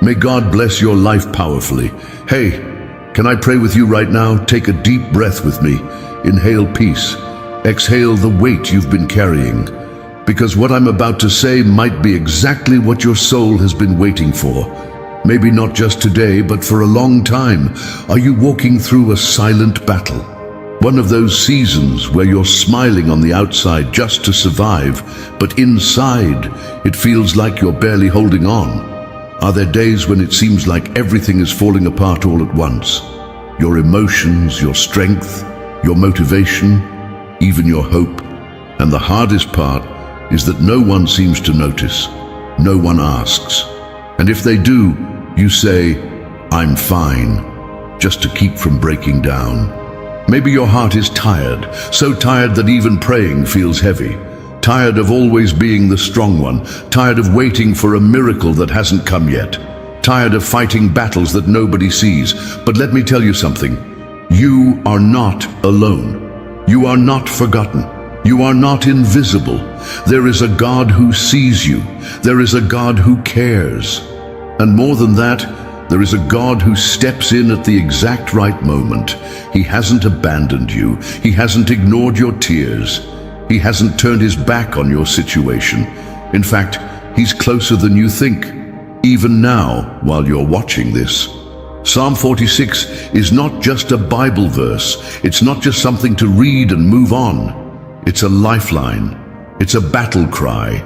May God bless your life powerfully. Hey, can I pray with you right now? Take a deep breath with me. Inhale peace. Exhale the weight you've been carrying. Because what I'm about to say might be exactly what your soul has been waiting for. Maybe not just today, but for a long time. Are you walking through a silent battle? One of those seasons where you're smiling on the outside just to survive, but inside it feels like you're barely holding on. Are there days when it seems like everything is falling apart all at once? Your emotions, your strength, your motivation, even your hope. And the hardest part is that no one seems to notice. No one asks. And if they do, you say, "I'm fine," just to keep from breaking down. Maybe your heart is tired, so tired that even praying feels heavy. Tired of always being the strong one, tired of waiting for a miracle that hasn't come yet, tired of fighting battles that nobody sees. But let me tell you something. You are not alone. You are not forgotten. You are not invisible. There is a God who sees you. There is a God who cares. And more than that, there is a God who steps in at the exact right moment. He hasn't abandoned you. He hasn't ignored your tears. He hasn't turned his back on your situation. In fact, he's closer than you think, even now while you're watching this. Psalm 46 is not just a Bible verse. It's not just something to read and move on. It's a lifeline. It's a battle cry.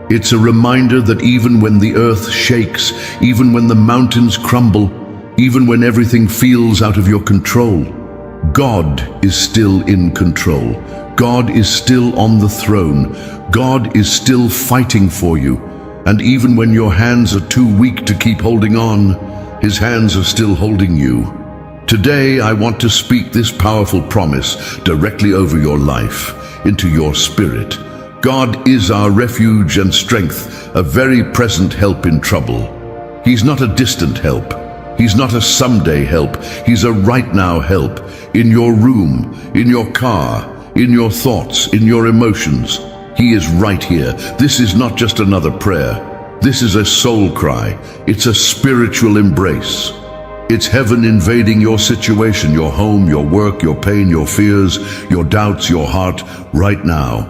It's a reminder that even when the earth shakes, even when the mountains crumble, even when everything feels out of your control, God is still in control. God is still on the throne. God is still fighting for you. And even when your hands are too weak to keep holding on, his hands are still holding you. Today, I want to speak this powerful promise directly over your life, into your spirit. God is our refuge and strength, a very present help in trouble. He's not a distant help. He's not a someday help. He's a right now help. In your room, in your car, in your thoughts, in your emotions. He is right here. This is not just another prayer. This is a soul cry. It's a spiritual embrace. It's heaven invading your situation, your home, your work, your pain, your fears, your doubts, your heart, right now.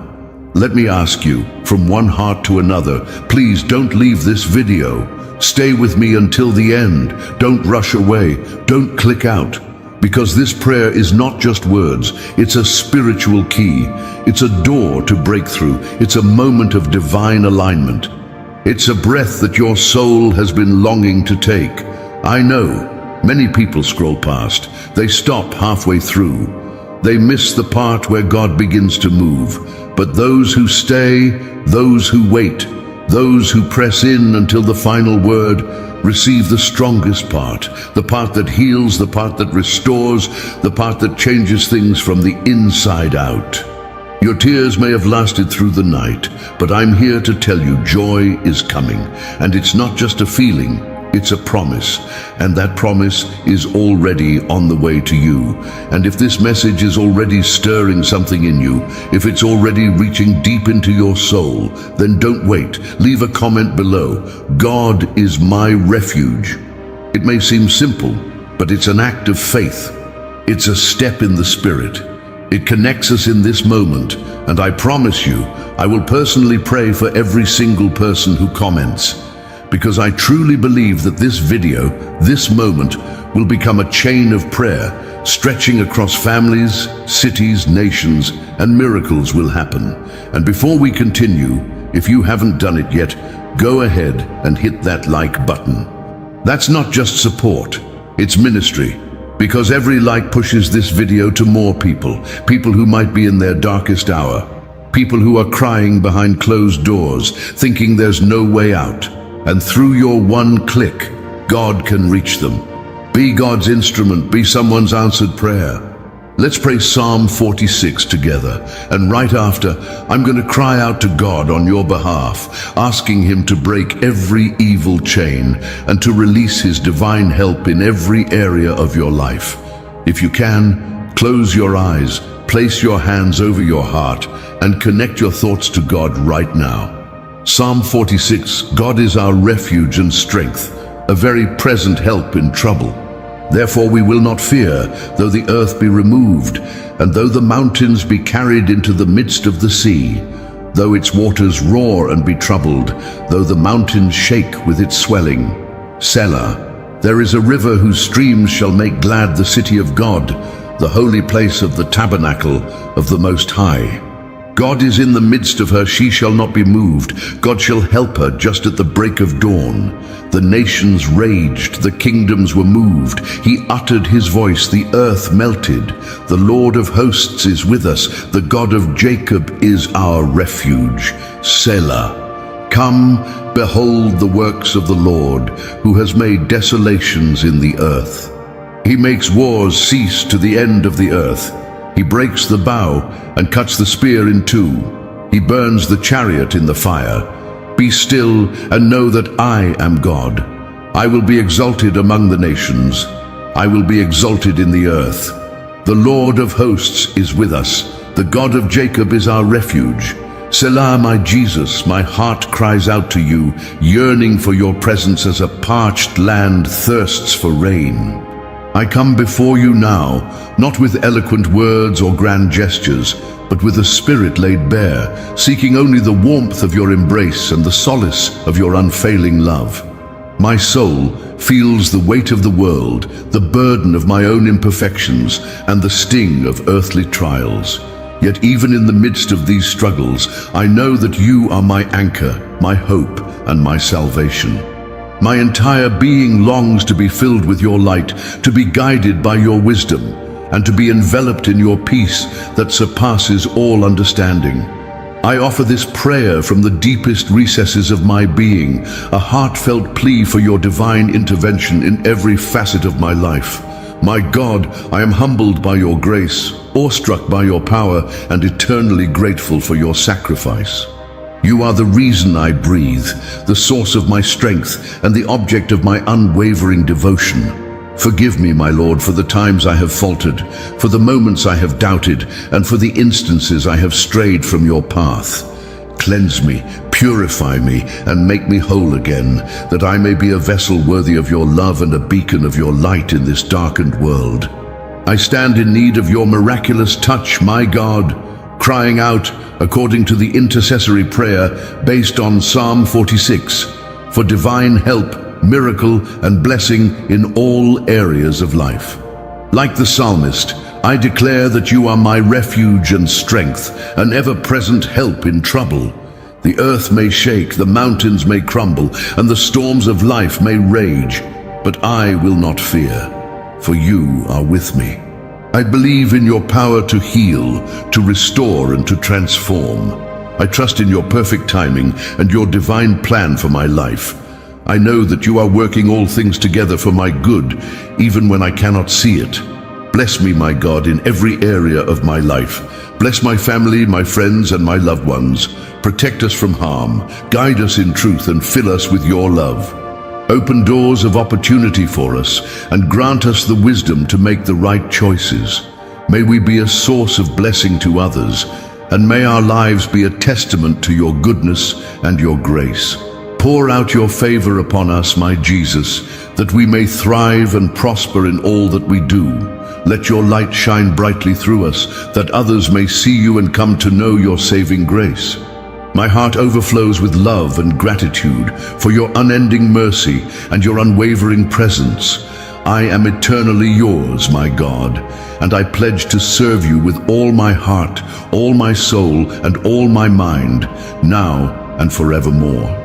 Let me ask you, from one heart to another, please don't leave this video. Stay with me until the end. Don't rush away. Don't click out. Because this prayer is not just words, it's a spiritual key. It's a door to breakthrough. It's a moment of divine alignment. It's a breath that your soul has been longing to take. I know, many people scroll past. They stop halfway through. They miss the part where God begins to move. But those who stay, those who wait, those who press in until the final word, receive the strongest part, the part that heals, the part that restores, the part that changes things from the inside out. Your tears may have lasted through the night, but I'm here to tell you joy is coming. And it's not just a feeling, it's a promise. And that promise is already on the way to you. And if this message is already stirring something in you, if it's already reaching deep into your soul, then don't wait. Leave a comment below. God is my refuge. It may seem simple, but it's an act of faith. It's a step in the Spirit. It connects us in this moment, and I promise you, I will personally pray for every single person who comments. Because I truly believe that this video, this moment, will become a chain of prayer, stretching across families, cities, nations, and miracles will happen. And before we continue, if you haven't done it yet, go ahead and hit that like button. That's not just support, it's ministry. Because every like pushes this video to more people, people who might be in their darkest hour, people who are crying behind closed doors, thinking there's no way out. And through your one click, God can reach them. Be God's instrument, be someone's answered prayer. Let's pray Psalm 46 together, and right after, I'm going to cry out to God on your behalf, asking him to break every evil chain and to release his divine help in every area of your life. If you can, close your eyes, place your hands over your heart, and connect your thoughts to God right now. Psalm 46, God is our refuge and strength, a very present help in trouble. Therefore we will not fear, though the earth be removed, and though the mountains be carried into the midst of the sea, though its waters roar and be troubled, though the mountains shake with its swelling. Selah. There is a river whose streams shall make glad the city of God, the holy place of the tabernacle of the Most High. God is in the midst of her, she shall not be moved. God shall help her just at the break of dawn. The nations raged, the kingdoms were moved. He uttered his voice, the earth melted. The Lord of hosts is with us, the God of Jacob is our refuge. Selah. Come, behold the works of the Lord, who has made desolations in the earth. He makes wars cease to the end of the earth. He breaks the bow and cuts the spear in two. He burns the chariot in the fire. Be still and know that I am God. I will be exalted among the nations. I will be exalted in the earth. The Lord of hosts is with us. The God of Jacob is our refuge. Selah, my Jesus, my heart cries out to you, yearning for your presence as a parched land thirsts for rain. I come before you now, not with eloquent words or grand gestures, but with a spirit laid bare, seeking only the warmth of your embrace and the solace of your unfailing love. My soul feels the weight of the world, the burden of my own imperfections, and the sting of earthly trials. Yet even in the midst of these struggles, I know that you are my anchor, my hope, and my salvation. My entire being longs to be filled with your light, to be guided by your wisdom, and to be enveloped in your peace that surpasses all understanding. I offer this prayer from the deepest recesses of my being, a heartfelt plea for your divine intervention in every facet of my life. My God, I am humbled by your grace, awestruck by your power, and eternally grateful for your sacrifice. You are the reason I breathe, the source of my strength, and the object of my unwavering devotion. Forgive me, my Lord, for the times I have faltered, for the moments I have doubted, and for the instances I have strayed from your path. Cleanse me, purify me, and make me whole again, that I may be a vessel worthy of your love and a beacon of your light in this darkened world. I stand in need of your miraculous touch, my God, crying out, according to the intercessory prayer based on Psalm 46, for divine help, miracle, and blessing in all areas of life. Like the psalmist, I declare that you are my refuge and strength, an ever-present help in trouble. The earth may shake, the mountains may crumble, and the storms of life may rage, but I will not fear, for you are with me. I believe in your power to heal, to restore, and to transform. I trust in your perfect timing and your divine plan for my life. I know that you are working all things together for my good, even when I cannot see it. Bless me, my God, in every area of my life. Bless my family, my friends, and my loved ones. Protect us from harm, guide us in truth, and fill us with your love. Open doors of opportunity for us, and grant us the wisdom to make the right choices. May we be a source of blessing to others, and may our lives be a testament to your goodness and your grace. Pour out your favor upon us, my Jesus, that we may thrive and prosper in all that we do. Let your light shine brightly through us, that others may see you and come to know your saving grace. My heart overflows with love and gratitude for your unending mercy and your unwavering presence. I am eternally yours, my God, and I pledge to serve you with all my heart, all my soul, and all my mind, now and forevermore.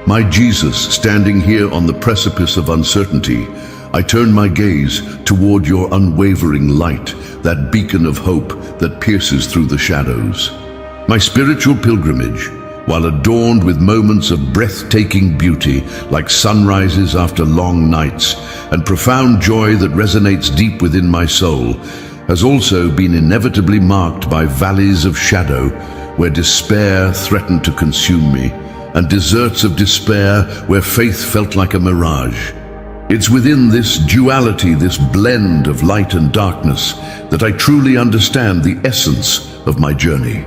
My Jesus, standing here on the precipice of uncertainty, I turn my gaze toward your unwavering light, that beacon of hope that pierces through the shadows. My spiritual pilgrimage, while adorned with moments of breathtaking beauty like sunrises after long nights and profound joy that resonates deep within my soul, has also been inevitably marked by valleys of shadow where despair threatened to consume me, and deserts of despair where faith felt like a mirage. It's within this duality, this blend of light and darkness, that I truly understand the essence of my journey.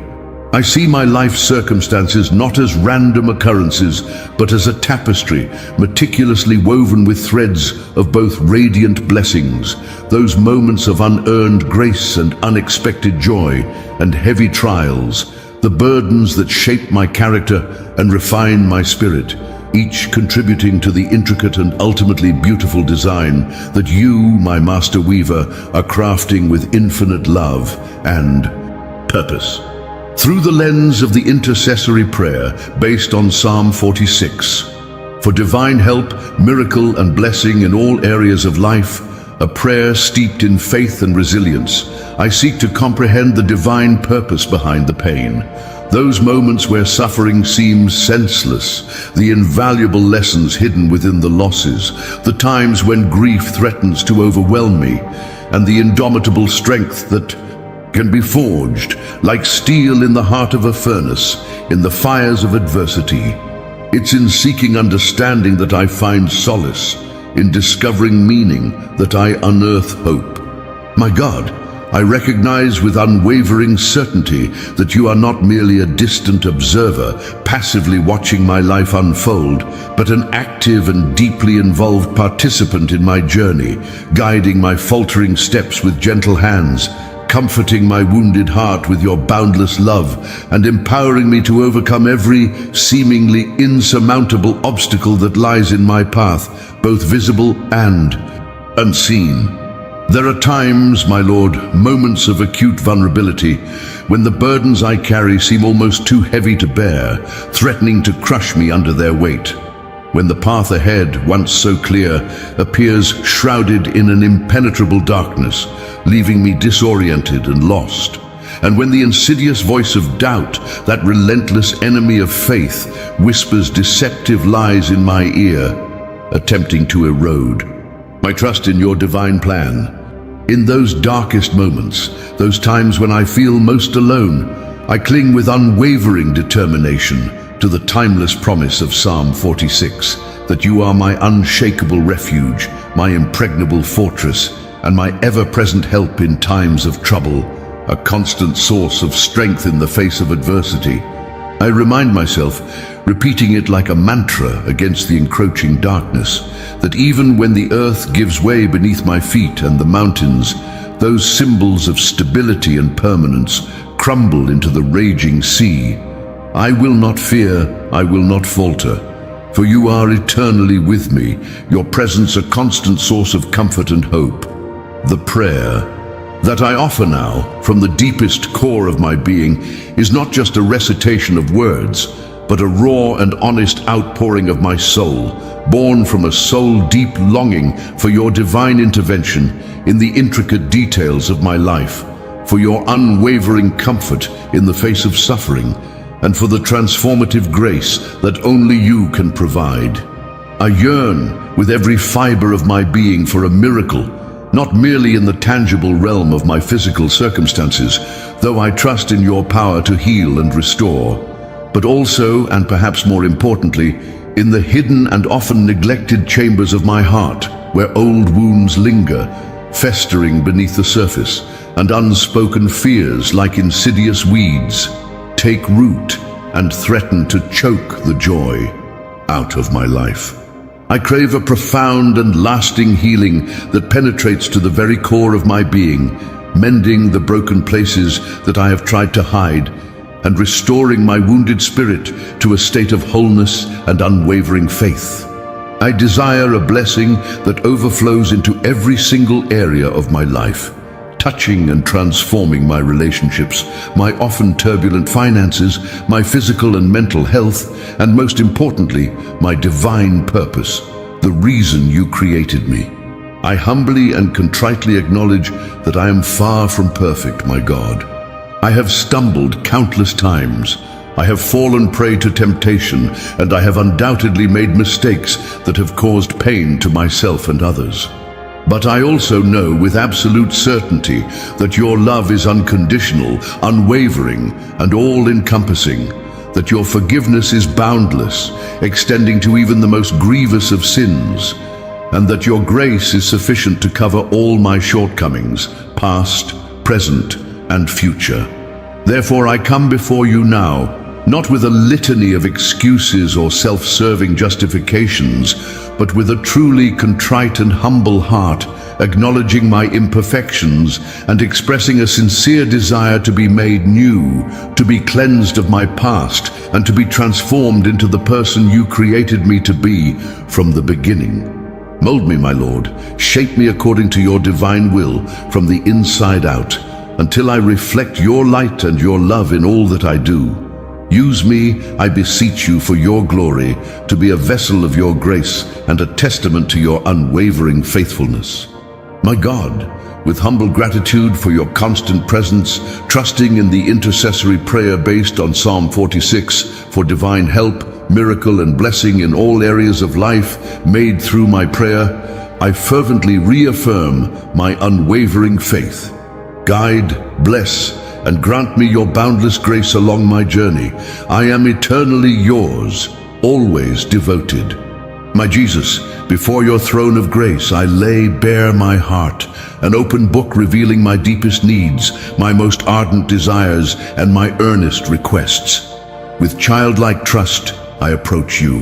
I see my life circumstances not as random occurrences, but as a tapestry meticulously woven with threads of both radiant blessings, those moments of unearned grace and unexpected joy, and heavy trials, the burdens that shape my character and refine my spirit, each contributing to the intricate and ultimately beautiful design that you, my master weaver, are crafting with infinite love and purpose. Through the lens of the intercessory prayer based on Psalm 46, for divine help, miracle, and blessing in all areas of life, a prayer steeped in faith and resilience, I seek to comprehend the divine purpose behind the pain. Those moments where suffering seems senseless, the invaluable lessons hidden within the losses, the times when grief threatens to overwhelm me, and the indomitable strength that can be forged like steel in the heart of a furnace, in the fires of adversity. It's in seeking understanding that I find solace, in discovering meaning that I unearth hope. My God, I recognize with unwavering certainty that you are not merely a distant observer, passively watching my life unfold, but an active and deeply involved participant in my journey, guiding my faltering steps with gentle hands, comforting my wounded heart with your boundless love, and empowering me to overcome every seemingly insurmountable obstacle that lies in my path, both visible and unseen. There are times, my Lord, moments of acute vulnerability, when the burdens I carry seem almost too heavy to bear, threatening to crush me under their weight. When the path ahead, once so clear, appears shrouded in an impenetrable darkness, leaving me disoriented and lost. And when the insidious voice of doubt, that relentless enemy of faith, whispers deceptive lies in my ear, attempting to erode my trust in your divine plan. In those darkest moments, those times when I feel most alone, I cling with unwavering determination to the timeless promise of Psalm 46, that you are my unshakable refuge, my impregnable fortress, and my ever-present help in times of trouble, a constant source of strength in the face of adversity. I remind myself, repeating it like a mantra against the encroaching darkness, that even when the earth gives way beneath my feet and the mountains, those symbols of stability and permanence, crumble into the raging sea. I will not fear, I will not falter, for you are eternally with me, your presence a constant source of comfort and hope. The prayer that I offer now, from the deepest core of my being, is not just a recitation of words, but a raw and honest outpouring of my soul, born from a soul-deep longing for your divine intervention in the intricate details of my life, for your unwavering comfort in the face of suffering, and for the transformative grace that only you can provide. I yearn with every fiber of my being for a miracle, not merely in the tangible realm of my physical circumstances, though I trust in your power to heal and restore, but also, and perhaps more importantly, in the hidden and often neglected chambers of my heart, where old wounds linger, festering beneath the surface, and unspoken fears, like insidious weeds, take root and threaten to choke the joy out of my life. I crave a profound and lasting healing that penetrates to the very core of my being, mending the broken places that I have tried to hide, and restoring my wounded spirit to a state of wholeness and unwavering faith. I desire a blessing that overflows into every single area of my life, touching and transforming my relationships, my often turbulent finances, my physical and mental health, and most importantly, my divine purpose, the reason you created me. I humbly and contritely acknowledge that I am far from perfect, my God. I have stumbled countless times. I have fallen prey to temptation, and I have undoubtedly made mistakes that have caused pain to myself and others. But I also know with absolute certainty that your love is unconditional, unwavering, and all-encompassing, that your forgiveness is boundless, extending to even the most grievous of sins, and that your grace is sufficient to cover all my shortcomings, past, present, and future. Therefore I come before you now, not with a litany of excuses or self-serving justifications, but with a truly contrite and humble heart, acknowledging my imperfections and expressing a sincere desire to be made new, to be cleansed of my past, and to be transformed into the person you created me to be from the beginning. Mold me, my Lord, shape me according to your divine will from the inside out, until I reflect your light and your love in all that I do. Use me, I beseech you, for your glory, to be a vessel of your grace and a testament to your unwavering faithfulness. My God, with humble gratitude for your constant presence, trusting in the intercessory prayer based on Psalm 46 for divine help, miracle, and blessing in all areas of life made through my prayer, I fervently reaffirm my unwavering faith. Guide, bless, and grant me your boundless grace along my journey. I am eternally yours, always devoted. My Jesus, before your throne of grace I lay bare my heart, an open book revealing my deepest needs, my most ardent desires, and my earnest requests. With childlike trust I approach you,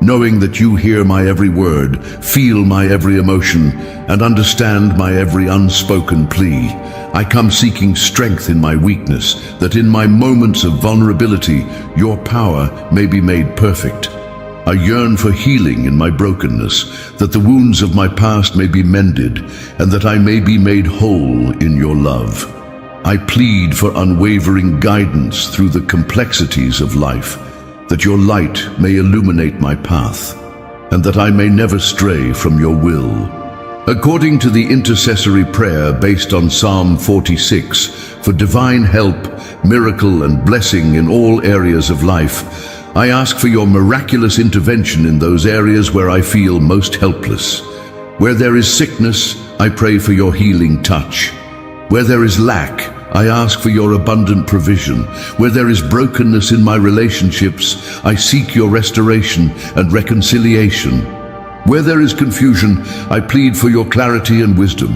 knowing that you hear my every word, feel my every emotion, and understand my every unspoken plea. I come seeking strength in my weakness, that in my moments of vulnerability, your power may be made perfect. I yearn for healing in my brokenness, that the wounds of my past may be mended, and that I may be made whole in your love. I plead for unwavering guidance through the complexities of life, that your light may illuminate my path, and that I may never stray from your will. According to the intercessory prayer based on Psalm 46, for divine help, miracle, and blessing in all areas of life, I ask for your miraculous intervention in those areas where I feel most helpless. Where there is sickness, I pray for your healing touch. Where there is lack, I ask for your abundant provision. Where there is brokenness in my relationships, I seek your restoration and reconciliation. Where there is confusion, I plead for your clarity and wisdom.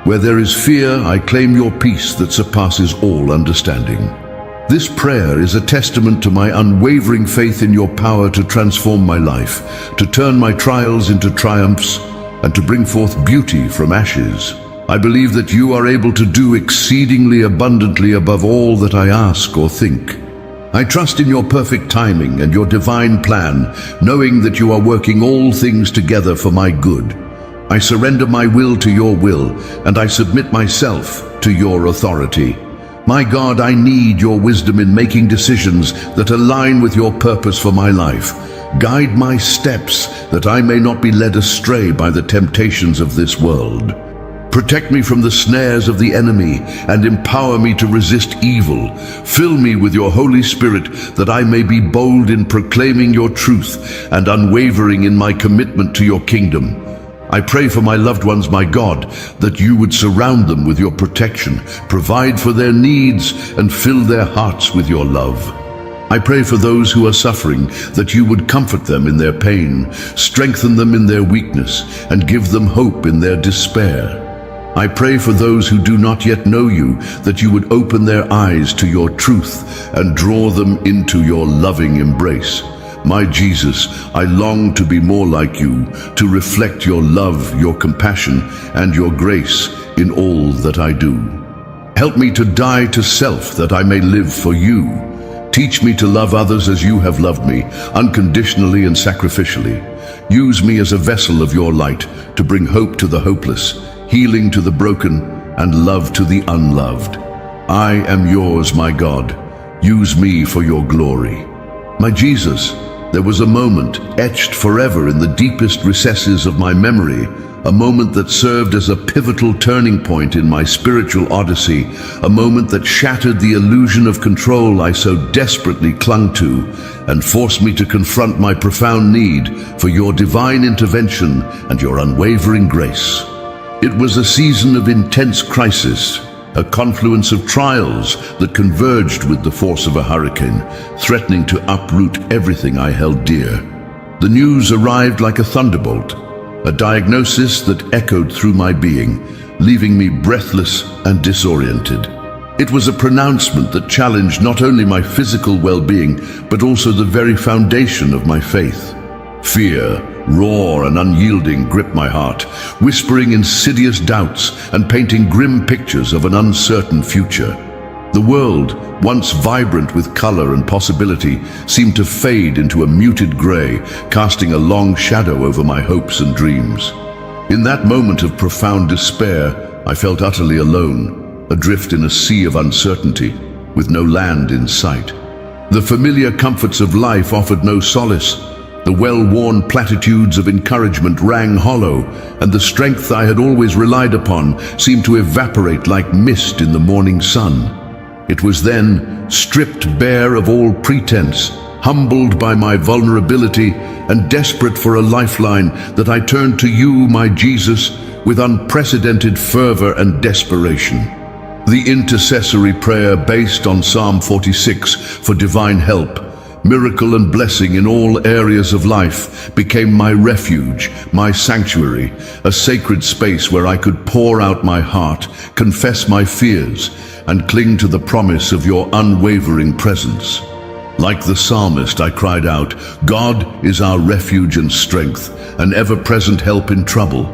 Where there is fear, I claim your peace that surpasses all understanding. This prayer is a testament to my unwavering faith in your power to transform my life, to turn my trials into triumphs, and to bring forth beauty from ashes. I believe that you are able to do exceedingly abundantly above all that I ask or think. I trust in your perfect timing and your divine plan, knowing that you are working all things together for my good. I surrender my will to your will, and I submit myself to your authority. My God, I need your wisdom in making decisions that align with your purpose for my life. Guide my steps, that I may not be led astray by the temptations of this world. Protect me from the snares of the enemy and empower me to resist evil. Fill me with your Holy Spirit, that I may be bold in proclaiming your truth and unwavering in my commitment to your kingdom. I pray for my loved ones, my God, that you would surround them with your protection, provide for their needs, and fill their hearts with your love. I pray for those who are suffering, that you would comfort them in their pain, strengthen them in their weakness, and give them hope in their despair. I pray for those who do not yet know you, that you would open their eyes to your truth and draw them into your loving embrace. My Jesus, I long to be more like you, to reflect your love, your compassion, and your grace in all that I do. Help me to die to self, that I may live for you. Teach me to love others as you have loved me, unconditionally and sacrificially. Use me as a vessel of your light to bring hope to the hopeless, healing to the broken, and love to the unloved. I am yours, my God. Use me for your glory. My Jesus, there was a moment etched forever in the deepest recesses of my memory, a moment that served as a pivotal turning point in my spiritual odyssey, a moment that shattered the illusion of control I so desperately clung to and forced me to confront my profound need for your divine intervention and your unwavering grace. It was a season of intense crisis, a confluence of trials that converged with the force of a hurricane, threatening to uproot everything I held dear. The news arrived like a thunderbolt, a diagnosis that echoed through my being, leaving me breathless and disoriented. It was a pronouncement that challenged not only my physical well-being, but also the very foundation of my faith. Fear, raw and unyielding, gripped my heart, whispering insidious doubts and painting grim pictures of an uncertain future. The world, once vibrant with color and possibility, seemed to fade into a muted gray, casting a long shadow over my hopes and dreams. In that moment of profound despair, I felt utterly alone, adrift in a sea of uncertainty, with no land in sight. The familiar comforts of life offered no solace. The well-worn platitudes of encouragement rang hollow, and the strength I had always relied upon seemed to evaporate like mist in the morning sun. It was then, stripped bare of all pretense, humbled by my vulnerability, and desperate for a lifeline, that I turned to you, my Jesus, with unprecedented fervor and desperation. The intercessory prayer based on Psalm 46 for divine help, miracle and blessing in all areas of life became my refuge, my sanctuary, a sacred space where I could pour out my heart, confess my fears, and cling to the promise of your unwavering presence. Like the psalmist, I cried out, "God is our refuge and strength, an ever-present help in trouble."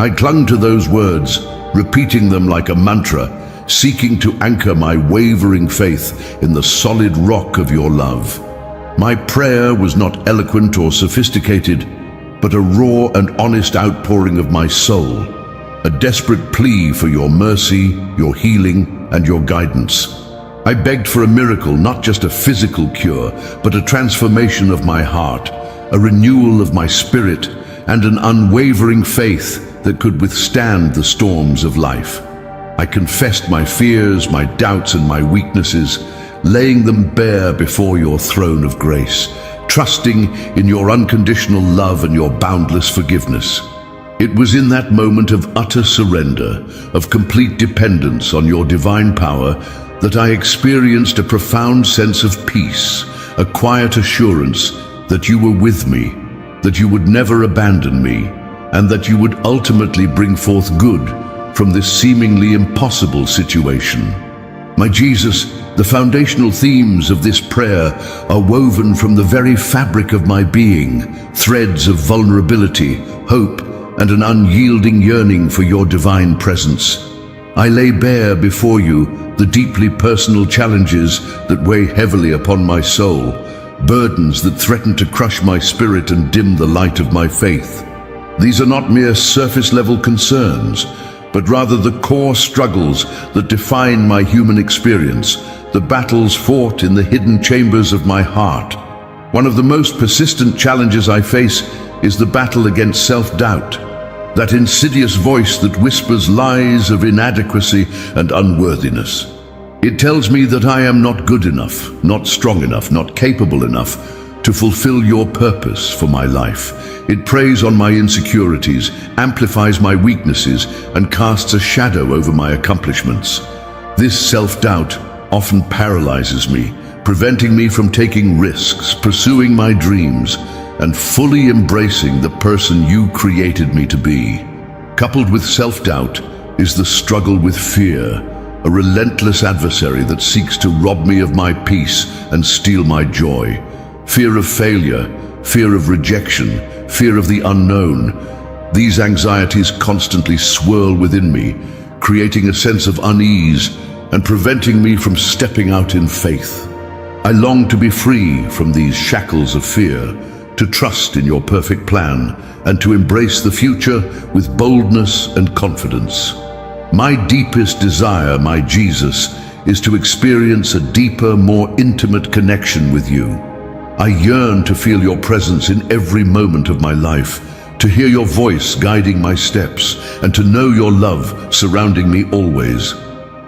I clung to those words, repeating them like a mantra, seeking to anchor my wavering faith in the solid rock of your love. My prayer was not eloquent or sophisticated, but a raw and honest outpouring of my soul, a desperate plea for your mercy, your healing, and your guidance. I begged for a miracle, not just a physical cure, but a transformation of my heart, a renewal of my spirit, and an unwavering faith that could withstand the storms of life. I confessed my fears, my doubts, and my weaknesses, laying them bare before your throne of grace, trusting in your unconditional love and your boundless forgiveness. It was in that moment of utter surrender, of complete dependence on your divine power, that I experienced a profound sense of peace, a quiet assurance that you were with me, that you would never abandon me, and that you would ultimately bring forth good from this seemingly impossible situation. My Jesus, the foundational themes of this prayer are woven from the very fabric of my being, threads of vulnerability, hope, and an unyielding yearning for your divine presence. I lay bare before you the deeply personal challenges that weigh heavily upon my soul, burdens that threaten to crush my spirit and dim the light of my faith. These are not mere surface-level concerns, but rather the core struggles that define my human experience, the battles fought in the hidden chambers of my heart. One of the most persistent challenges I face is the battle against self-doubt, that insidious voice that whispers lies of inadequacy and unworthiness. It tells me that I am not good enough, not strong enough, not capable enough to fulfill your purpose for my life. It preys on my insecurities, amplifies my weaknesses, and casts a shadow over my accomplishments. This self-doubt often paralyzes me, preventing me from taking risks, pursuing my dreams, and fully embracing the person you created me to be. Coupled with self-doubt is the struggle with fear, a relentless adversary that seeks to rob me of my peace and steal my joy. Fear of failure, fear of rejection, fear of the unknown. These anxieties constantly swirl within me, creating a sense of unease and preventing me from stepping out in faith. I long to be free from these shackles of fear, to trust in your perfect plan, and to embrace the future with boldness and confidence. My deepest desire, my Jesus, is to experience a deeper, more intimate connection with you. I yearn to feel your presence in every moment of my life, to hear your voice guiding my steps, and to know your love surrounding me always.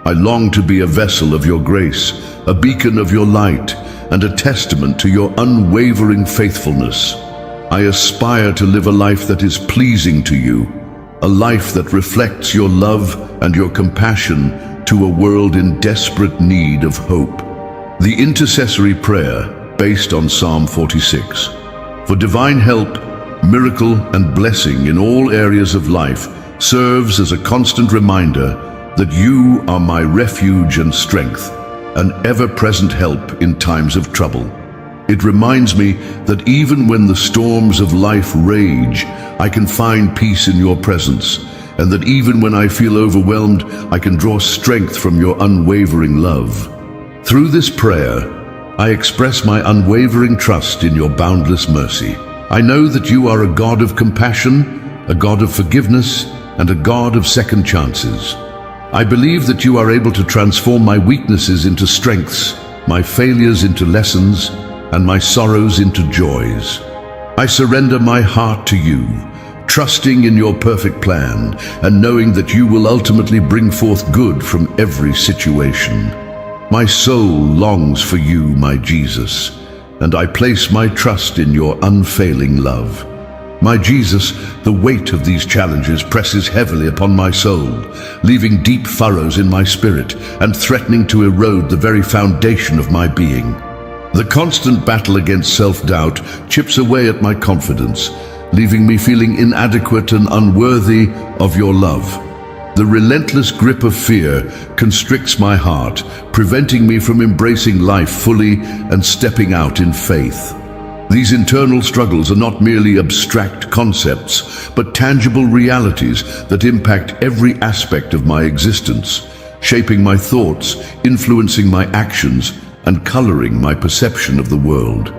I long to be a vessel of your grace, a beacon of your light, and a testament to your unwavering faithfulness. I aspire to live a life that is pleasing to you, a life that reflects your love and your compassion to a world in desperate need of hope. The intercessory prayer, based on Psalm 46, for divine help, miracle, and blessing in all areas of life, serves as a constant reminder that you are my refuge and strength, an ever-present help in times of trouble. It reminds me that even when the storms of life rage, I can find peace in your presence, and that even when I feel overwhelmed, I can draw strength from your unwavering love. Through this prayer, I express my unwavering trust in your boundless mercy. I know that you are a God of compassion, a God of forgiveness, and a God of second chances. I believe that you are able to transform my weaknesses into strengths, my failures into lessons, and my sorrows into joys. I surrender my heart to you, trusting in your perfect plan and knowing that you will ultimately bring forth good from every situation. My soul longs for you, my Jesus, and I place my trust in your unfailing love. My Jesus, the weight of these challenges presses heavily upon my soul, leaving deep furrows in my spirit and threatening to erode the very foundation of my being. The constant battle against self-doubt chips away at my confidence, leaving me feeling inadequate and unworthy of your love. The relentless grip of fear constricts my heart, preventing me from embracing life fully and stepping out in faith. These internal struggles are not merely abstract concepts, but tangible realities that impact every aspect of my existence, shaping my thoughts, influencing my actions, and coloring my perception of the world.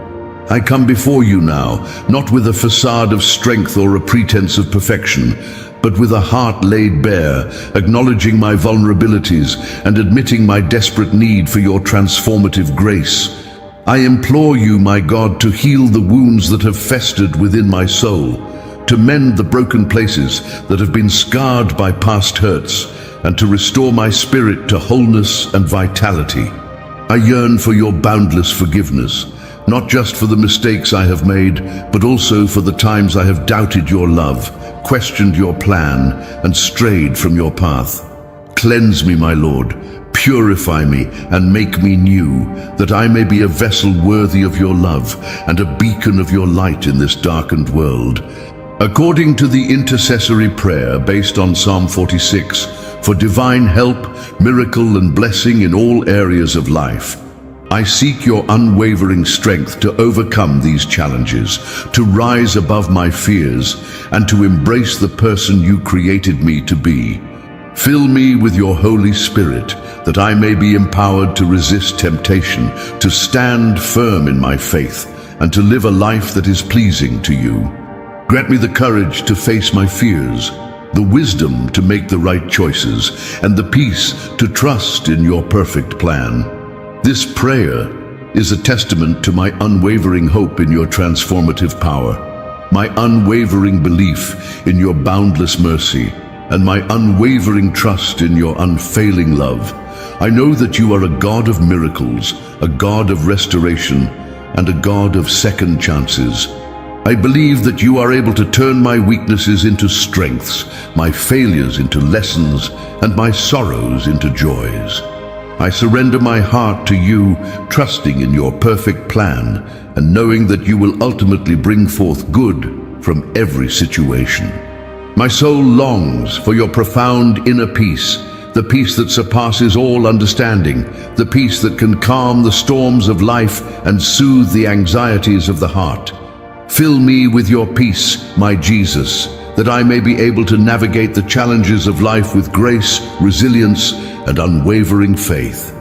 I come before you now, not with a facade of strength or a pretense of perfection, but with a heart laid bare, acknowledging my vulnerabilities and admitting my desperate need for your transformative grace. I implore you, my God, to heal the wounds that have festered within my soul, to mend the broken places that have been scarred by past hurts, and to restore my spirit to wholeness and vitality. I yearn for your boundless forgiveness, not just for the mistakes I have made, but also for the times I have doubted your love, questioned your plan, and strayed from your path. Cleanse me, my Lord, purify me, and make me new, that I may be a vessel worthy of your love and a beacon of your light in this darkened world. According to the intercessory prayer based on Psalm 46, for divine help, miracle, and blessing in all areas of life, I seek your unwavering strength to overcome these challenges, to rise above my fears, and to embrace the person you created me to be. Fill me with your Holy Spirit, that I may be empowered to resist temptation, to stand firm in my faith, and to live a life that is pleasing to you. Grant me the courage to face my fears, the wisdom to make the right choices, and the peace to trust in your perfect plan. This prayer is a testament to my unwavering hope in your transformative power, my unwavering belief in your boundless mercy, and my unwavering trust in your unfailing love. I know that you are a God of miracles, a God of restoration, and a God of second chances. I believe that you are able to turn my weaknesses into strengths, my failures into lessons, and my sorrows into joys. I surrender my heart to you, trusting in your perfect plan, and knowing that you will ultimately bring forth good from every situation. My soul longs for your profound inner peace, the peace that surpasses all understanding, the peace that can calm the storms of life and soothe the anxieties of the heart. Fill me with your peace, my Jesus, that I may be able to navigate the challenges of life with grace, resilience, and unwavering faith.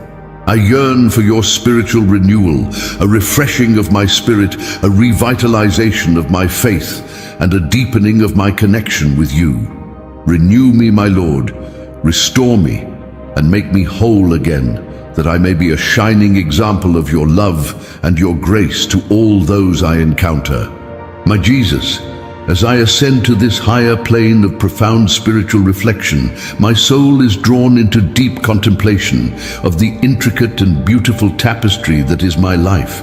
I yearn for your spiritual renewal, a refreshing of my spirit, a revitalization of my faith, and a deepening of my connection with you. Renew me, my Lord, restore me, and make me whole again, that I may be a shining example of your love and your grace to all those I encounter. My Jesus, as I ascend to this higher plane of profound spiritual reflection, my soul is drawn into deep contemplation of the intricate and beautiful tapestry that is my life,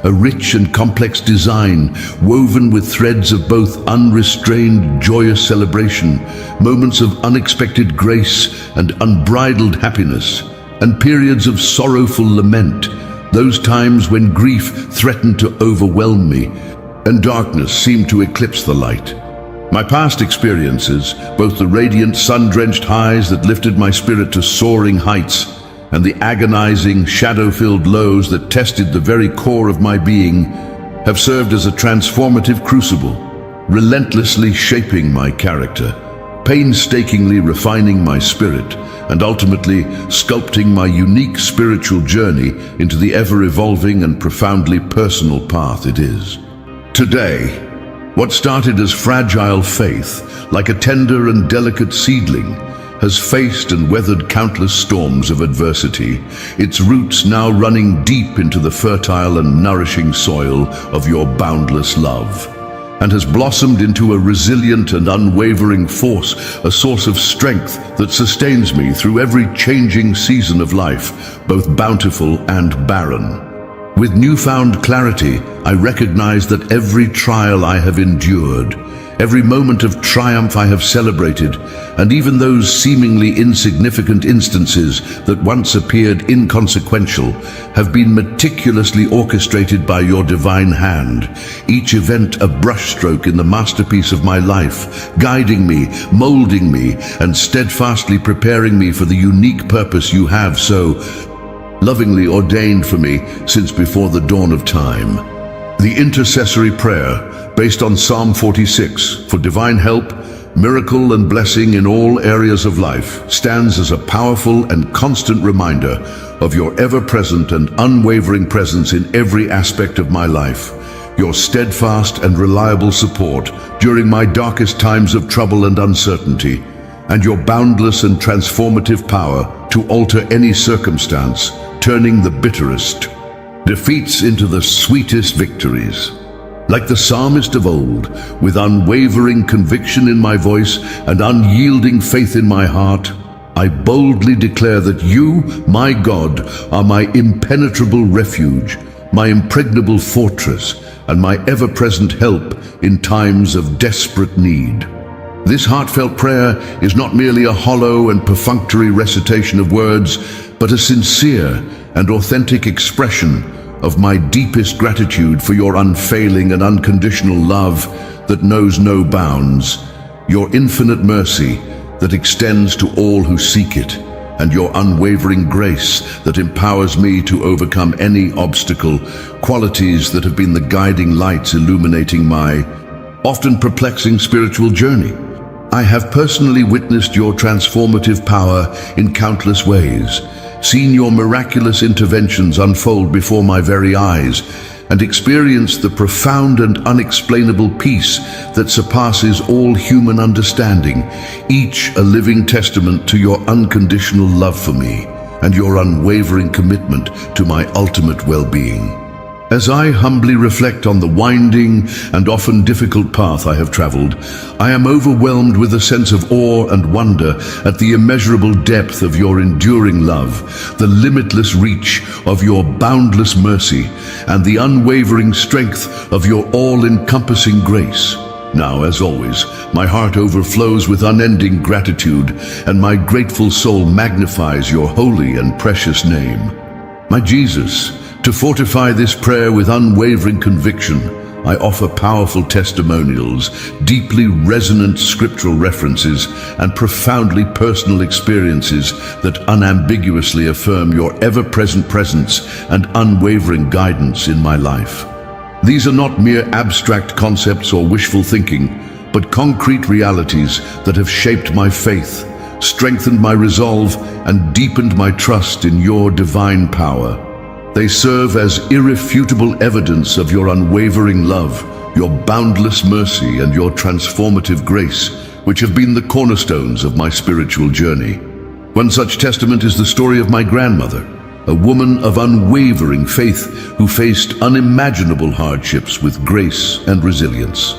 a rich and complex design woven with threads of both unrestrained, joyous celebration, moments of unexpected grace and unbridled happiness, and periods of sorrowful lament, those times when grief threatened to overwhelm me and darkness seemed to eclipse the light. My past experiences, both the radiant sun-drenched highs that lifted my spirit to soaring heights, and the agonizing, shadow-filled lows that tested the very core of my being, have served as a transformative crucible, relentlessly shaping my character, painstakingly refining my spirit, and ultimately sculpting my unique spiritual journey into the ever-evolving and profoundly personal path it is. Today, what started as fragile faith, like a tender and delicate seedling, has faced and weathered countless storms of adversity, its roots now running deep into the fertile and nourishing soil of your boundless love, and has blossomed into a resilient and unwavering force, a source of strength that sustains me through every changing season of life, both bountiful and barren. With newfound clarity, I recognize that every trial I have endured, every moment of triumph I have celebrated, and even those seemingly insignificant instances that once appeared inconsequential, have been meticulously orchestrated by your divine hand, each event a brushstroke in the masterpiece of my life, guiding me, molding me, and steadfastly preparing me for the unique purpose you have so lovingly ordained for me since before the dawn of time. The intercessory prayer, based on Psalm 46, for divine help, miracle and blessing in all areas of life, stands as a powerful and constant reminder of your ever-present and unwavering presence in every aspect of my life, your steadfast and reliable support during my darkest times of trouble and uncertainty, and your boundless and transformative power to alter any circumstance, turning the bitterest defeats into the sweetest victories. Like the psalmist of old, with unwavering conviction in my voice and unyielding faith in my heart, I boldly declare that you, my God, are my impenetrable refuge, my impregnable fortress, and my ever-present help in times of desperate need. This heartfelt prayer is not merely a hollow and perfunctory recitation of words, but a sincere and authentic expression of my deepest gratitude for your unfailing and unconditional love that knows no bounds, your infinite mercy that extends to all who seek it, and your unwavering grace that empowers me to overcome any obstacle, qualities that have been the guiding lights illuminating my often perplexing spiritual journey. I have personally witnessed your transformative power in countless ways, seen your miraculous interventions unfold before my very eyes, and experienced the profound and unexplainable peace that surpasses all human understanding, each a living testament to your unconditional love for me and your unwavering commitment to my ultimate well-being. As I humbly reflect on the winding and often difficult path I have traveled, I am overwhelmed with a sense of awe and wonder at the immeasurable depth of your enduring love, the limitless reach of your boundless mercy, and the unwavering strength of your all-encompassing grace. Now, as always, my heart overflows with unending gratitude, and my grateful soul magnifies your holy and precious name. My Jesus, to fortify this prayer with unwavering conviction, I offer powerful testimonials, deeply resonant scriptural references, and profoundly personal experiences that unambiguously affirm your ever-present presence and unwavering guidance in my life. These are not mere abstract concepts or wishful thinking, but concrete realities that have shaped my faith, strengthened my resolve, and deepened my trust in your divine power. They serve as irrefutable evidence of your unwavering love, your boundless mercy, and your transformative grace, which have been the cornerstones of my spiritual journey. One such testament is the story of my grandmother, a woman of unwavering faith who faced unimaginable hardships with grace and resilience.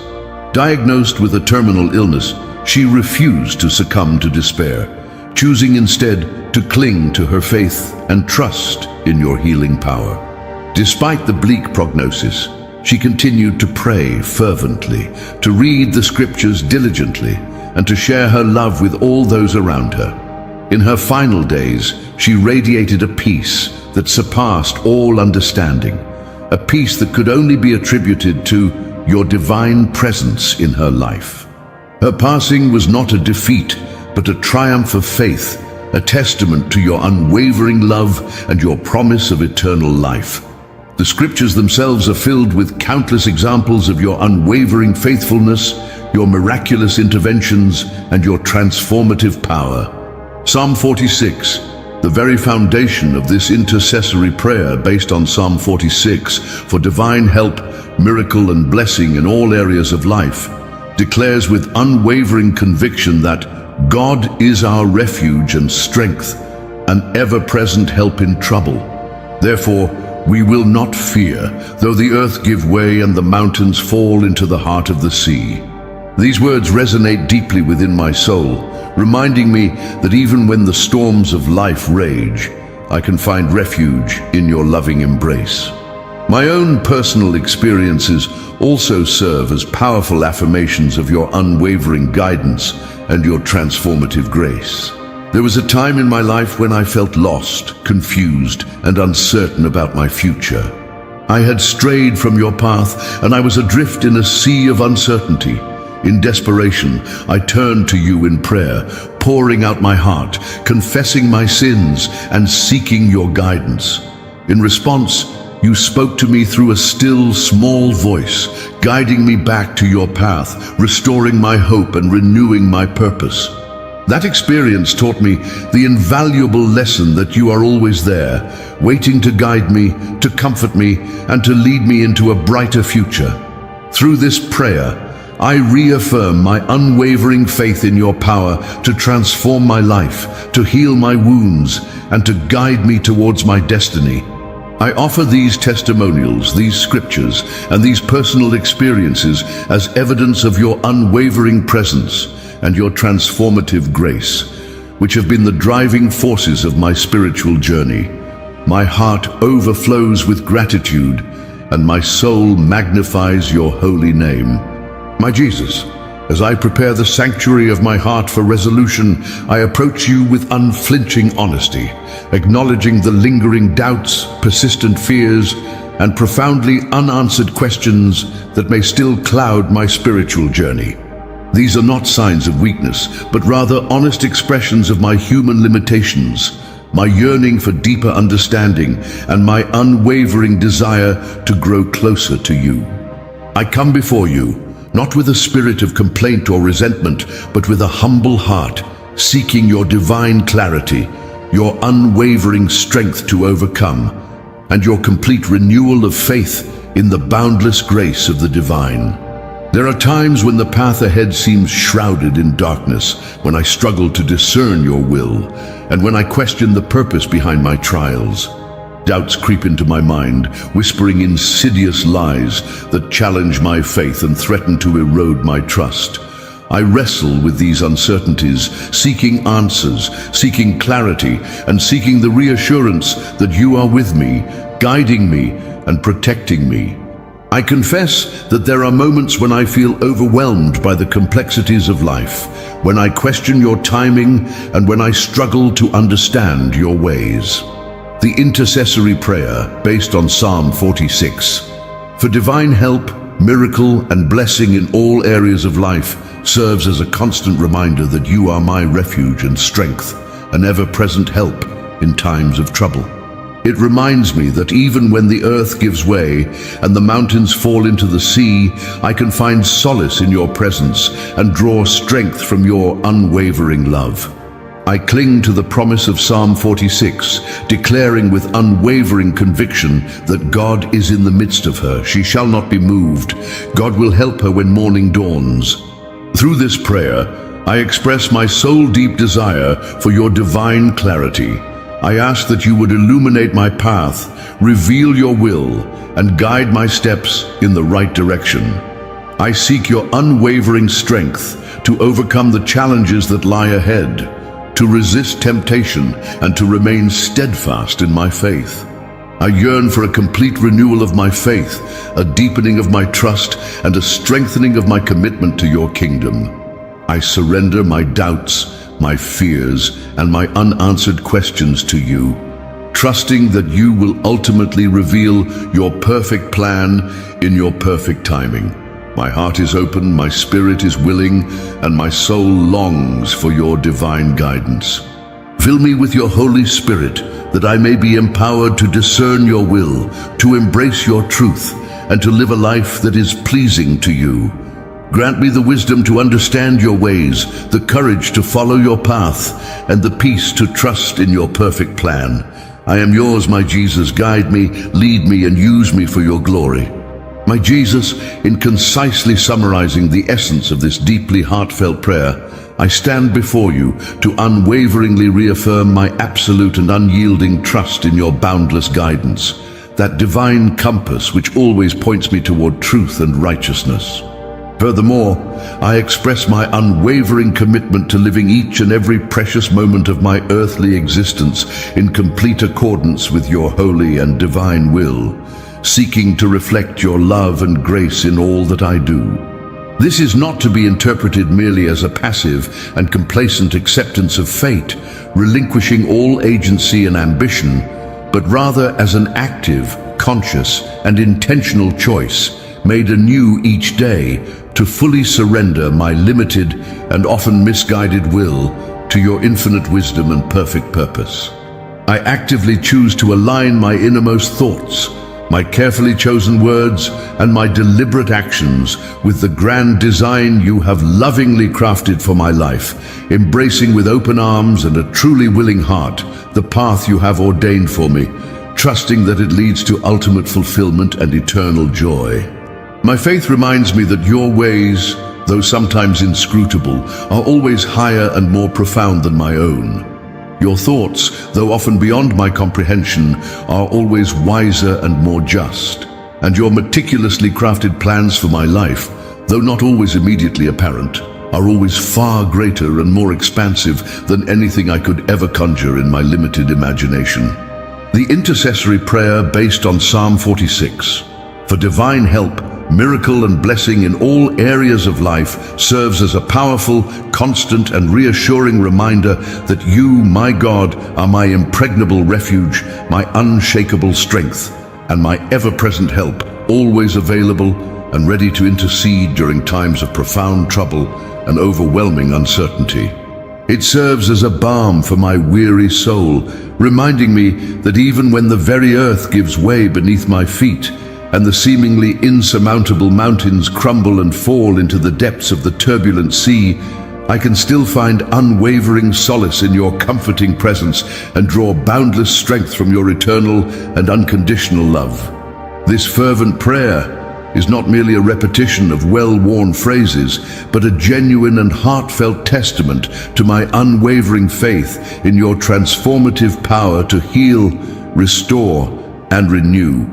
Diagnosed with a terminal illness, she refused to succumb to despair, choosing instead to cling to her faith and trust in your healing power. Despite the bleak prognosis, she continued to pray fervently, to read the scriptures diligently, and to share her love with all those around her. In her final days, she radiated a peace that surpassed all understanding, a peace that could only be attributed to your divine presence in her life. Her passing was not a defeat, but a triumph of faith, a testament to your unwavering love and your promise of eternal life. The scriptures themselves are filled with countless examples of your unwavering faithfulness, your miraculous interventions, and your transformative power. Psalm 46, the very foundation of this intercessory prayer based on Psalm 46 for divine help, miracle, and blessing in all areas of life, declares with unwavering conviction that God is our refuge and strength, an ever-present help in trouble. Therefore, we will not fear, though the earth give way and the mountains fall into the heart of the sea. These words resonate deeply within my soul, reminding me that even when the storms of life rage, I can find refuge in your loving embrace. My own personal experiences also serve as powerful affirmations of your unwavering guidance and your transformative grace. There was a time in my life when I felt lost, confused, and uncertain about my future. I had strayed from your path, and I was adrift in a sea of uncertainty. In desperation, I turned to you in prayer, pouring out my heart, confessing my sins, and seeking your guidance. In response, you spoke to me through a still, small voice, guiding me back to your path, restoring my hope and renewing my purpose. That experience taught me the invaluable lesson that you are always there, waiting to guide me, to comfort me, and to lead me into a brighter future. Through this prayer, I reaffirm my unwavering faith in your power to transform my life, to heal my wounds, and to guide me towards my destiny. I offer these testimonials, these scriptures, and these personal experiences as evidence of your unwavering presence and your transformative grace, which have been the driving forces of my spiritual journey. My heart overflows with gratitude, and my soul magnifies your holy name. My Jesus, as I prepare the sanctuary of my heart for resolution, I approach you with unflinching honesty, acknowledging the lingering doubts, persistent fears, and profoundly unanswered questions that may still cloud my spiritual journey. These are not signs of weakness, but rather honest expressions of my human limitations, my yearning for deeper understanding, and my unwavering desire to grow closer to you. I come before you, not with a spirit of complaint or resentment, but with a humble heart, seeking your divine clarity, your unwavering strength to overcome, and your complete renewal of faith in the boundless grace of the divine. There are times when the path ahead seems shrouded in darkness, when I struggle to discern your will, and when I question the purpose behind my trials. Doubts creep into my mind, whispering insidious lies that challenge my faith and threaten to erode my trust. I wrestle with these uncertainties, seeking answers, seeking clarity, and seeking the reassurance that you are with me, guiding me, and protecting me. I confess that there are moments when I feel overwhelmed by the complexities of life, when I question your timing, and when I struggle to understand your ways. The intercessory prayer, based on Psalm 46, for divine help, miracle, and blessing in all areas of life, serves as a constant reminder that you are my refuge and strength, an ever-present help in times of trouble. It reminds me that even when the earth gives way and the mountains fall into the sea, I can find solace in your presence and draw strength from your unwavering love. I cling to the promise of Psalm 46, declaring with unwavering conviction that God is in the midst of her. She shall not be moved. God will help her when morning dawns. Through this prayer, I express my soul-deep desire for your divine clarity. I ask that you would illuminate my path, reveal your will, and guide my steps in the right direction. I seek your unwavering strength to overcome the challenges that lie ahead, to resist temptation, and to remain steadfast in my faith. I yearn for a complete renewal of my faith, a deepening of my trust, and a strengthening of my commitment to your kingdom. I surrender my doubts, my fears, and my unanswered questions to you, trusting that you will ultimately reveal your perfect plan in your perfect timing. My heart is open, my spirit is willing, and my soul longs for your divine guidance. Fill me with your Holy Spirit, that I may be empowered to discern your will, to embrace your truth, and to live a life that is pleasing to you. Grant me the wisdom to understand your ways, the courage to follow your path, and the peace to trust in your perfect plan. I am yours, my Jesus. Guide me, lead me, and use me for your glory. My Jesus, in concisely summarizing the essence of this deeply heartfelt prayer, I stand before you to unwaveringly reaffirm my absolute and unyielding trust in your boundless guidance, that divine compass which always points me toward truth and righteousness. Furthermore, I express my unwavering commitment to living each and every precious moment of my earthly existence in complete accordance with your holy and divine will, seeking to reflect your love and grace in all that I do. This is not to be interpreted merely as a passive and complacent acceptance of fate, relinquishing all agency and ambition, but rather as an active, conscious, and intentional choice made anew each day to fully surrender my limited and often misguided will to your infinite wisdom and perfect purpose. I actively choose to align my innermost thoughts, my carefully chosen words, and my deliberate actions with the grand design you have lovingly crafted for my life, embracing with open arms and a truly willing heart the path you have ordained for me, trusting that it leads to ultimate fulfillment and eternal joy. My faith reminds me that your ways, though sometimes inscrutable, are always higher and more profound than my own. Your thoughts, though often beyond my comprehension, are always wiser and more just. And your meticulously crafted plans for my life, though not always immediately apparent, are always far greater and more expansive than anything I could ever conjure in my limited imagination. The intercessory prayer based on Psalm 46, for divine help, miracle and blessing in all areas of life, serves as a powerful, constant and reassuring reminder that you, my God, are my impregnable refuge, my unshakable strength, and my ever-present help, always available and ready to intercede during times of profound trouble and overwhelming uncertainty. It serves as a balm for my weary soul, reminding me that even when the very earth gives way beneath my feet, and the seemingly insurmountable mountains crumble and fall into the depths of the turbulent sea, I can still find unwavering solace in your comforting presence and draw boundless strength from your eternal and unconditional love. This fervent prayer is not merely a repetition of well-worn phrases, but a genuine and heartfelt testament to my unwavering faith in your transformative power to heal, restore, and renew.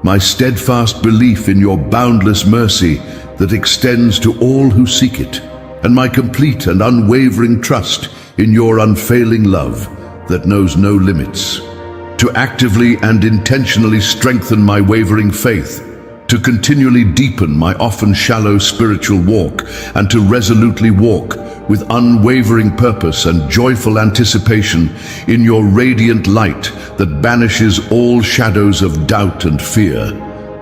My steadfast belief in your boundless mercy that extends to all who seek it, and my complete and unwavering trust in your unfailing love that knows no limits. To actively and intentionally strengthen my wavering faith, to continually deepen my often shallow spiritual walk, and to resolutely walk with unwavering purpose and joyful anticipation in your radiant light that banishes all shadows of doubt and fear.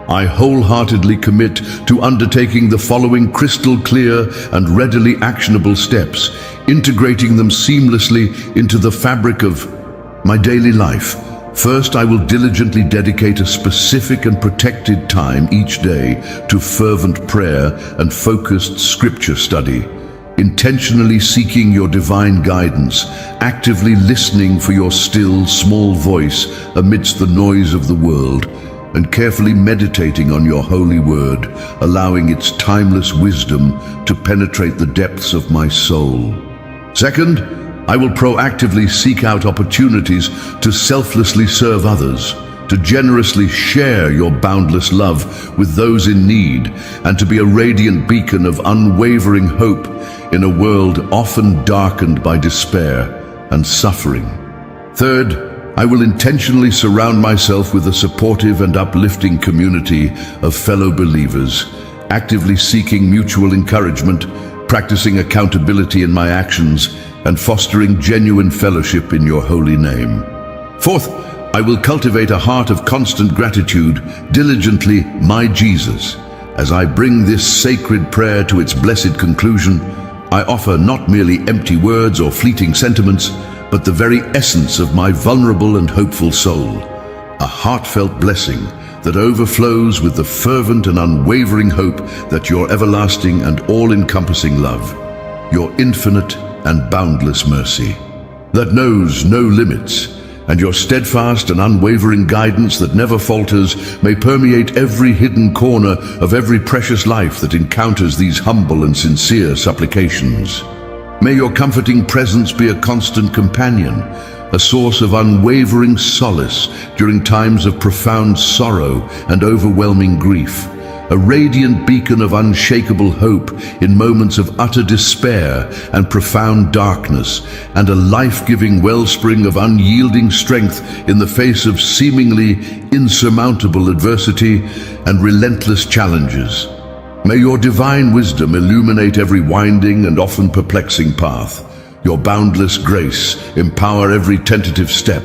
I wholeheartedly commit to undertaking the following crystal clear and readily actionable steps, integrating them seamlessly into the fabric of my daily life. First, I will diligently dedicate a specific and protected time each day to fervent prayer and focused scripture study, intentionally seeking your divine guidance, actively listening for your still, small voice amidst the noise of the world, and carefully meditating on your holy word, allowing its timeless wisdom to penetrate the depths of my soul. Second, I will proactively seek out opportunities to selflessly serve others, to generously share your boundless love with those in need, and to be a radiant beacon of unwavering hope in a world often darkened by despair and suffering. Third, I will intentionally surround myself with a supportive and uplifting community of fellow believers, actively seeking mutual encouragement, practicing accountability in my actions, and fostering genuine fellowship in your holy name. Fourth, I will cultivate a heart of constant gratitude, diligently, my Jesus, as I bring this sacred prayer to its blessed conclusion, I offer not merely empty words or fleeting sentiments, but the very essence of my vulnerable and hopeful soul, a heartfelt blessing that overflows with the fervent and unwavering hope that your everlasting and all-encompassing love, your infinite and boundless mercy, that knows no limits, and your steadfast and unwavering guidance that never falters may permeate every hidden corner of every precious life that encounters these humble and sincere supplications. May your comforting presence be a constant companion, a source of unwavering solace during times of profound sorrow and overwhelming grief, a radiant beacon of unshakable hope in moments of utter despair and profound darkness, and a life-giving wellspring of unyielding strength in the face of seemingly insurmountable adversity and relentless challenges. May your divine wisdom illuminate every winding and often perplexing path, your boundless grace empower every tentative step,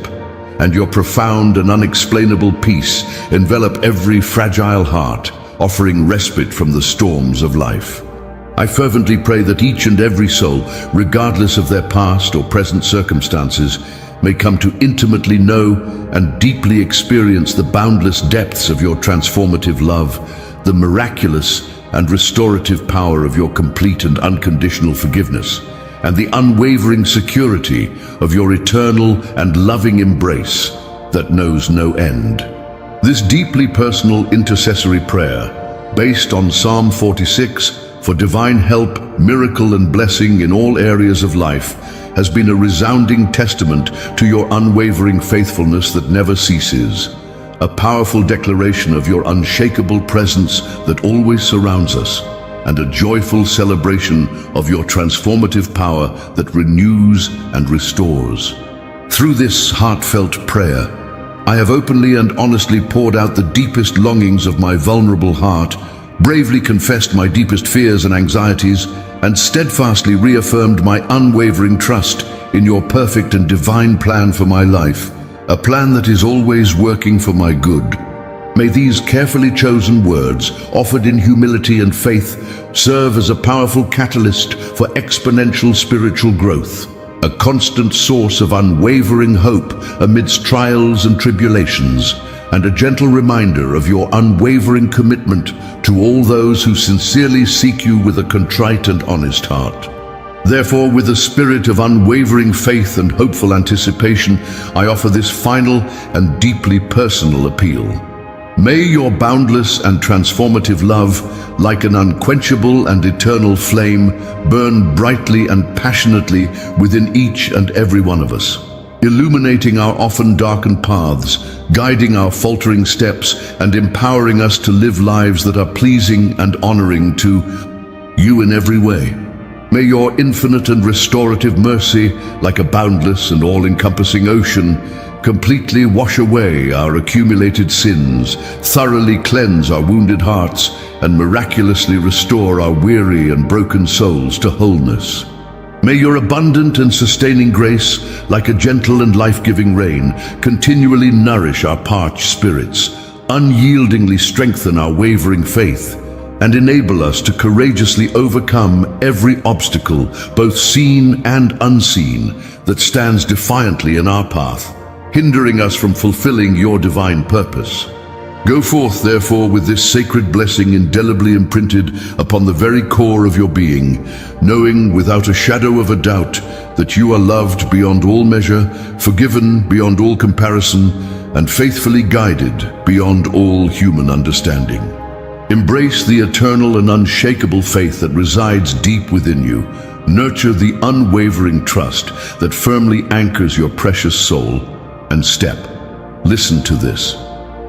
and your profound and unexplainable peace envelop every fragile heart, offering respite from the storms of life. I fervently pray that each and every soul, regardless of their past or present circumstances, may come to intimately know and deeply experience the boundless depths of your transformative love, the miraculous and restorative power of your complete and unconditional forgiveness, and the unwavering security of your eternal and loving embrace that knows no end. This deeply personal intercessory prayer, based on Psalm 46 for divine help, miracle and blessing in all areas of life, has been a resounding testament to your unwavering faithfulness that never ceases, a powerful declaration of your unshakable presence that always surrounds us, and a joyful celebration of your transformative power that renews and restores. Through this heartfelt prayer, I have openly and honestly poured out the deepest longings of my vulnerable heart, bravely confessed my deepest fears and anxieties, and steadfastly reaffirmed my unwavering trust in your perfect and divine plan for my life, a plan that is always working for my good. May these carefully chosen words, offered in humility and faith, serve as a powerful catalyst for exponential spiritual growth, a constant source of unwavering hope amidst trials and tribulations, and a gentle reminder of your unwavering commitment to all those who sincerely seek you with a contrite and honest heart. Therefore, with a spirit of unwavering faith and hopeful anticipation, I offer this final and deeply personal appeal. May your boundless and transformative love, like an unquenchable and eternal flame, burn brightly and passionately within each and every one of us, illuminating our often darkened paths, guiding our faltering steps, and empowering us to live lives that are pleasing and honoring to you in every way. May your infinite and restorative mercy, like a boundless and all-encompassing ocean, completely wash away our accumulated sins, thoroughly cleanse our wounded hearts, and miraculously restore our weary and broken souls to wholeness. May your abundant and sustaining grace, like a gentle and life-giving rain, continually nourish our parched spirits, unyieldingly strengthen our wavering faith, and enable us to courageously overcome every obstacle, both seen and unseen, that stands defiantly in our path, hindering us from fulfilling your divine purpose. Go forth, therefore, with this sacred blessing indelibly imprinted upon the very core of your being, knowing without a shadow of a doubt that you are loved beyond all measure, forgiven beyond all comparison, and faithfully guided beyond all human understanding. Embrace the eternal and unshakable faith that resides deep within you. Nurture the unwavering trust that firmly anchors your precious soul. And step. Listen to this.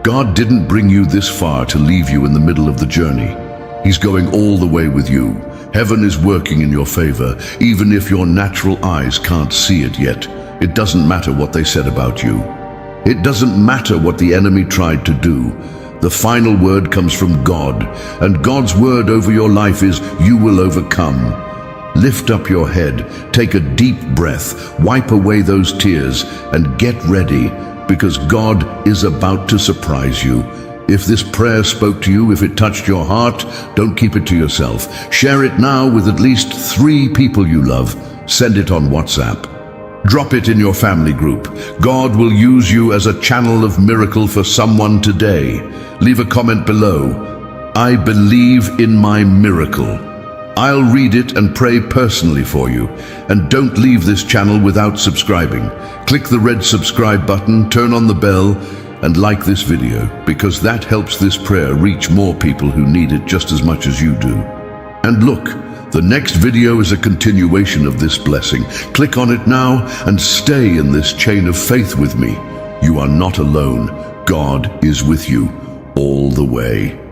God didn't bring you this far to leave you in the middle of the journey. He's going all the way with you. Heaven is working in your favor, even if your natural eyes can't see it yet. It doesn't matter what they said about you. It doesn't matter what the enemy tried to do. The final word comes from God, and God's word over your life is, you will overcome. Lift up your head, take a deep breath, wipe away those tears, and get ready, because God is about to surprise you. If this prayer spoke to you, if it touched your heart, don't keep it to yourself. Share it now with at least 3 people you love. Send it on WhatsApp. Drop it in your family group. God will use you as a channel of miracle for someone today. Leave a comment below. I believe in my miracle. I'll read it and pray personally for you. And don't leave this channel without subscribing. Click the red subscribe button, turn on the bell, and like this video, because that helps this prayer reach more people who need it just as much as you do. And look, the next video is a continuation of this blessing. Click on it now and stay in this chain of faith with me. You are not alone. God is with you all the way.